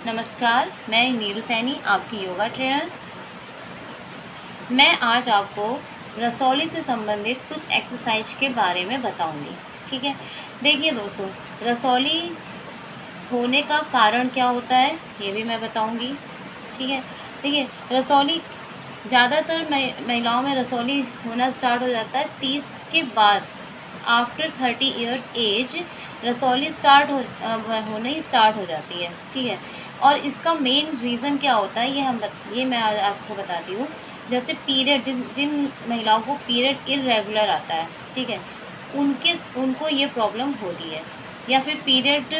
नमस्कार, मैं नीरू सैनी, आपकी योगा ट्रेनर। मैं आज आपको रसौली से संबंधित कुछ एक्सरसाइज के बारे में बताऊंगी। ठीक है, देखिए दोस्तों, रसौली होने का कारण क्या होता है ये भी मैं बताऊंगी। ठीक है, देखिए रसौली ज़्यादातर महिलाओं में रसौली होना स्टार्ट हो जाता है 30 के बाद। आफ्टर 30 ईयर्स एज रसौली होना ही स्टार्ट हो जाती है। ठीक है, और इसका मेन रीज़न क्या होता है ये मैं आज आपको बताती हूँ। जैसे पीरियड, जिन जिन महिलाओं को पीरियड इरेगुलर आता है, ठीक है, उनको ये प्रॉब्लम होती है। या फिर पीरियड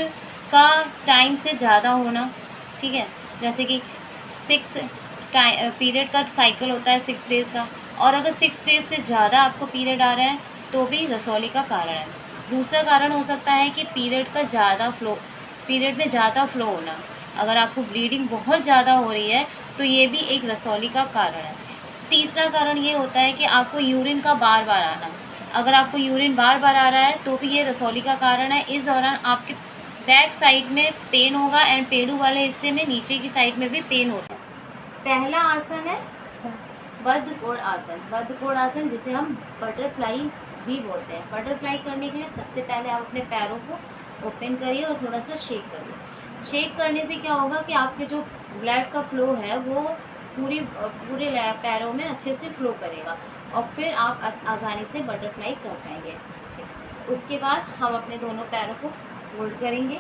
का टाइम से ज़्यादा होना। ठीक है, जैसे कि पीरियड का साइकिल होता है 6 डेज़ का, और अगर 6 डेज़ से ज़्यादा आपको पीरियड आ रहा है तो भी रसौली का कारण है। दूसरा कारण हो सकता है कि पीरियड में ज़्यादा फ्लो होना। अगर आपको ब्लीडिंग बहुत ज़्यादा हो रही है तो ये भी एक रसौली का कारण है। तीसरा कारण ये होता है कि आपको यूरिन का बार बार आना। अगर आपको यूरिन बार बार आ रहा है तो भी ये रसौली का कारण है। इस दौरान आपके बैक साइड में पेन होगा एंड पेड़ू वाले हिस्से में नीचे की साइड में भी पेन होता है। पहला आसन है बद्ध कोण आसन। बद्ध कोण आसन जिसे हम बटरफ्लाई भी बोलते हैं। बटरफ्लाई करने के लिए सबसे पहले आप अपने पैरों को ओपन करिए और थोड़ा सा शेक करिए। शेक करने से क्या होगा कि आपके जो ब्लड का फ्लो है वो पूरे पैरों में अच्छे से फ्लो करेगा और फिर आप आसानी से बटरफ्लाई कर पाएंगे। उसके बाद हम अपने दोनों पैरों को होल्ड करेंगे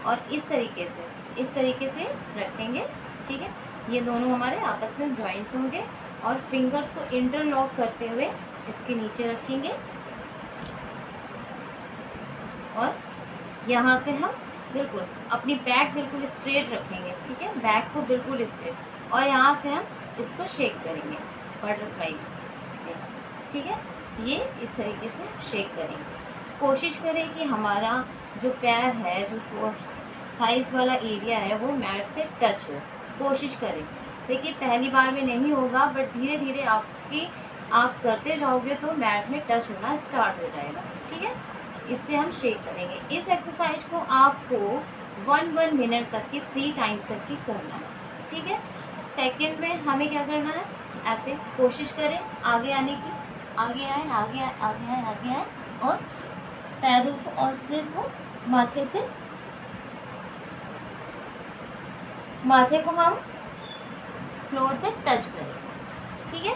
और इस तरीके से रखेंगे। ठीक है, ये दोनों हमारे आपस में जॉइंट्स होंगे और फिंगर्स को इंटरलॉक करते हुए इसके नीचे रखेंगे और यहाँ से हम बिल्कुल अपनी बैक बिल्कुल स्ट्रेट रखेंगे। ठीक है, बैक को बिल्कुल स्ट्रेट, और यहाँ से हम इसको शेक करेंगे बटरफ्लाई। ठीक है, ये इस तरीके से शेक करेंगे। कोशिश करें कि हमारा जो पैर है, जो थाइस वाला एरिया है, वो मैट से टच हो। कोशिश करें। देखिए पहली बार में नहीं होगा, बट धीरे धीरे आप करते जाओगे तो मैट में टच होना स्टार्ट हो जाएगा। ठीक है, इससे हम शेक करेंगे। इस एक्सरसाइज को आपको 1 मिनट तक की 3 टाइम्स तक की करना है। ठीक है, सेकंड में हमें क्या करना है, ऐसे कोशिश करें आगे आने की। आगे आए, आगे आए, आगे आए, आगे आए, और पैरों को और सिर को माथे को हम फ्लोर से टच करें। ठीक है,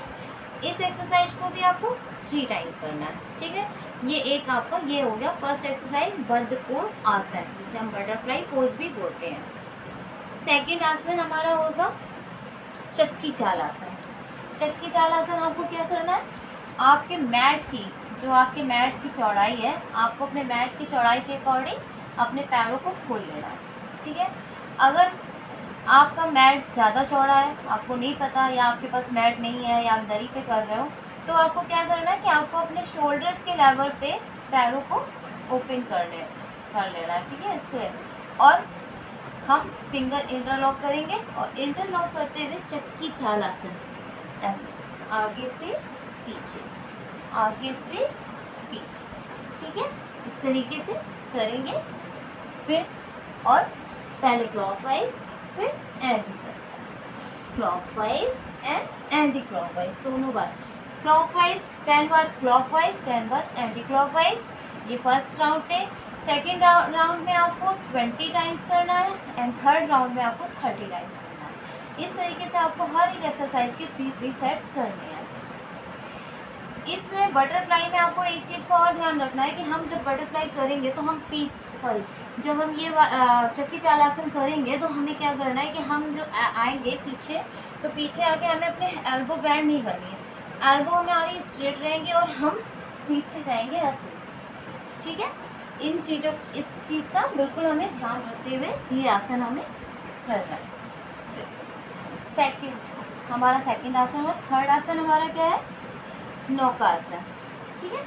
इस एक्सरसाइज को भी आपको 3 टाइम करना है। ठीक है, ये एक आपका ये हो गया फर्स्ट एक्सरसाइज, बद्ध कोण आसन, जिसे हम बटरफ्लाई पोज भी बोलते हैं। सेकंड आसन हमारा होगा चक्की चाल आसन। चक्की चाल आसन आपको क्या करना है, आपके मैट की चौड़ाई है, आपको अपने मैट की चौड़ाई के अकॉर्डिंग अपने पैरों को खोल लेना है। ठीक है, अगर आपका मैट ज़्यादा चौड़ा है, आपको नहीं पता, या आपके पास मैट नहीं है, या आप दरी पे कर रहे हो, तो आपको क्या करना है कि आपको अपने शोल्डर्स के लेवल पे पैरों को ओपन कर लेना है। ठीक है, इससे और हम फिंगर इंटरलॉक करेंगे और इंटरलॉक करते हुए चक्की चाल आसन, ऐसे आगे से पीछे, आगे से पीछे। ठीक है, इस तरीके से करेंगे। फिर और पहले क्लॉकवाइज, फिर anti clockwise and anti clockwise, दोनों बार क्लॉकवाइज 10 बार, क्लॉकवाइज 10 बार, एंटी क्लॉकवाइज। ये फर्स्ट राउंड पे। सेकेंड राउंड में आपको 20 टाइम्स करना है एंड थर्ड राउंड में आपको 30 टाइम्स करना है। इस तरीके से आपको हर एक एक्सरसाइज की 3 सेट्स करनी है। इसमें बटरफ्लाई में आपको एक चीज़ का और ध्यान रखना है कि हम जब बटरफ्लाई करेंगे तो जब हम ये चक्की चाल आसन करेंगे तो हमें क्या करना है कि हम जो आएंगे पीछे, तो पीछे आके हमें अपने एल्बो बैंड नहीं करनी है। एल्बो हमारी स्ट्रेट रहेंगे और हम पीछे जाएंगे ऐसे। ठीक है, इस चीज़ का बिल्कुल हमें ध्यान रखते हुए ये आसन हमें करना है। हमारा सेकंड आसन हुआ। थर्ड आसन हमारा क्या है, नौकासन। ठीक है,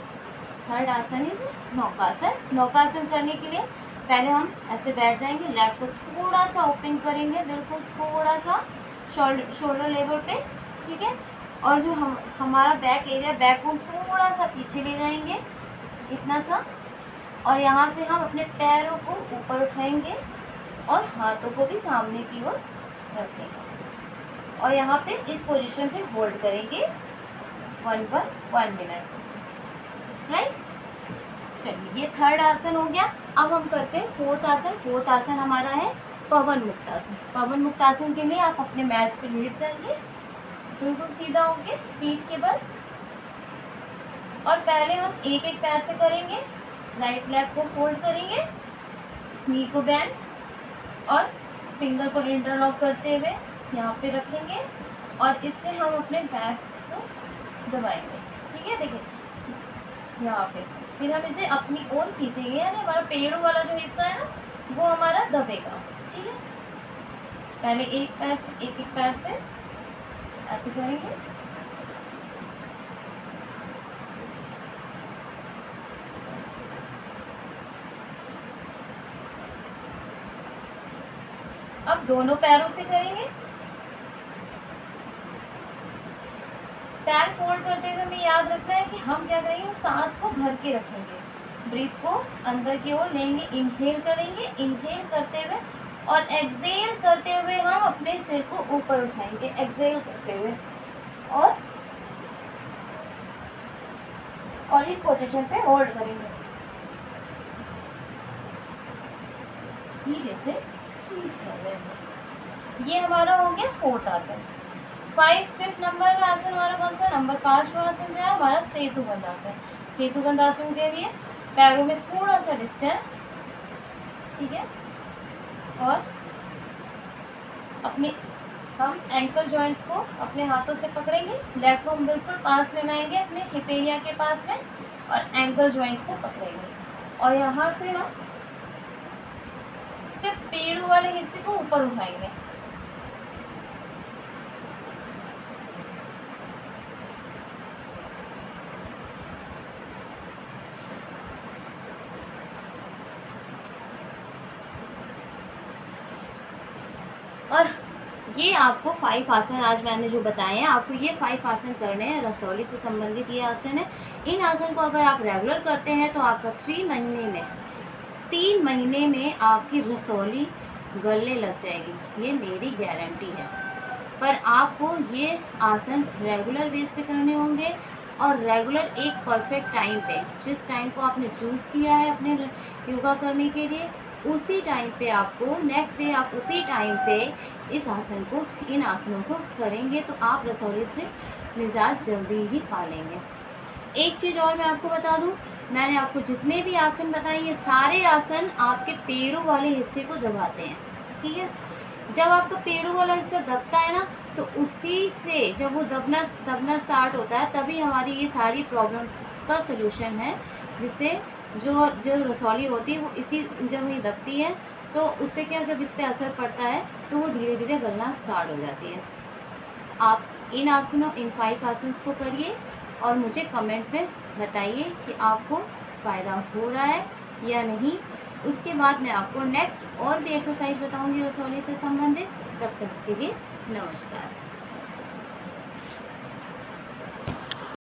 थर्ड आसन इज नौकासन। नौकासन करने के लिए पहले हम ऐसे बैठ जाएंगे, लेग को थोड़ा सा ओपन करेंगे, बिल्कुल थोड़ा सा शोल्डर लेवल पे। ठीक है, और जो हमारा बैक एरिया, बैक को थोड़ा सा पीछे ले जाएंगे, इतना सा, और यहाँ से हम अपने पैरों को ऊपर उठाएंगे और हाथों को भी सामने की ओर रखेंगे और यहाँ पे इस पोजीशन पे होल्ड करेंगे 1 मिनट। राइट, चलिए ये थर्ड आसन हो गया। अब हम करते हैं फोर्थ आसन। फोर्थ आसन हमारा है पवन मुक्त आसन। पवन मुक्त आसन के लिए आप अपने मैट पे लेट जाइए, बिल्कुल सीधा होके पीठ के बल, और पहले हम एक एक पैर से करेंगे। राइट लेग को फोल्ड करेंगे, नी को बैंड और फिंगर को इंटरलॉक करते हुए यहाँ पे रखेंगे और इससे हम अपने बैक को दबाएंगे। ठीक है, देखिए यहाँ पे फिर हम इसे अपनी ओर खींचेंगे, यानी हमारा पेड़ों वाला जो हिस्सा है ना वो हमारा दबेगा। ठीक है, पहले एक पैर से एक पैर से ऐसे करेंगे। अब दोनों पैरों से करेंगे। पैर फोल्ड करते हुए हमें याद रखना है कि हम क्या करेंगे, सांस को भर के रखेंगे, ब्रीथ को अंदर की ओर लेंगे, इनहेल करेंगे, इनहेल करते हुए और एक्सहेल करते हुए हम अपने सिर को ऊपर उठाएंगे, एक्सहेल करते हुए और इस पोजीशन पे होल्ड करेंगे। धीरे से ये हमारा हो गया फोर्थ आसन। फिफ्थ नंबर का आसन हमारा कौन सा, नंबर 5 आसन है हमारा सेतुबंध आसन। सेतुबंध आसन के लिए पैरों में थोड़ा सा डिस्टेंस, ठीक है, और अपने हम एंकल जॉइंट्स को अपने हाथों से पकड़ेंगे, लेग को हम बिल्कुल पास में लाएंगे अपने हिप एरिया के पास में और एंकल जॉइंट को पकड़ेंगे और यहाँ से हम सिर्फ पेड़ वाले हिस्से को ऊपर उठाएंगे। और ये आपको 5 आसन आज मैंने जो बताए हैं, आपको ये 5 आसन करने हैं। रसौली से संबंधित ये आसन है। इन आसन को अगर आप रेगुलर करते हैं तो आपका 3 महीने में आपकी रसौली गलने लग जाएगी, ये मेरी गारंटी है। पर आपको ये आसन रेगुलर बेस पे करने होंगे और रेगुलर एक परफेक्ट टाइम पे, जिस टाइम को आपने चूज़ किया है अपने योगा करने के लिए, उसी टाइम पे आपको नेक्स्ट डे आप उसी टाइम पे इस आसन को, इन आसनों को करेंगे तो आप रसौली से निजात जल्दी ही पा लेंगे। एक चीज़ और मैं आपको बता दूं, मैंने आपको जितने भी आसन बताए ये सारे आसन आपके पेड़ों वाले हिस्से को दबाते हैं। ठीक है, जब आपका पेड़ों वाला हिस्सा दबता है ना तो उसी से जब वो दबना स्टार्ट होता है तभी हमारी ये सारी प्रॉब्लम्स का सलूशन है, जिससे जो रसौली होती है वो इसी जब ये दबती है तो उससे क्या, जब इस पर असर पड़ता है तो वो धीरे धीरे गलना स्टार्ट हो जाती है। आप इन 5 आसन को करिए और मुझे कमेंट में बताइए कि आपको फ़ायदा हो रहा है या नहीं। उसके बाद मैं आपको नेक्स्ट और भी एक्सरसाइज बताऊंगी रसौली से संबंधित। तब तक के लिए नमस्कार।